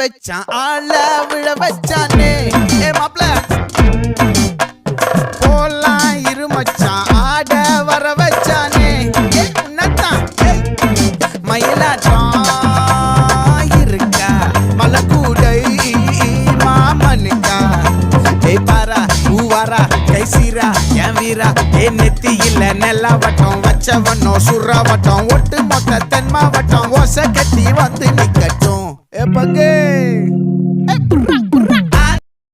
வச்சான் ஆள விழ வச்சானே ஏ மாப்ள போலாம் இரு மச்சான் ஆட வர வச்சானே ஏ உன்னதான் மயிலாட்டம் இருக்கா மலக்கூடை மாமனுக்கா ஏ பாரா ஊவாரா கைசீரா என் வீரா ஏ நெத்தி இல்ல நெல்லாவட்டம் வச்சவனும் சுறாவட்டம் ஒட்டு மொத்த தென் மாவட்டம் ஓசை கட்டி வந்து நிக்கட்டும் ஏ பங்கே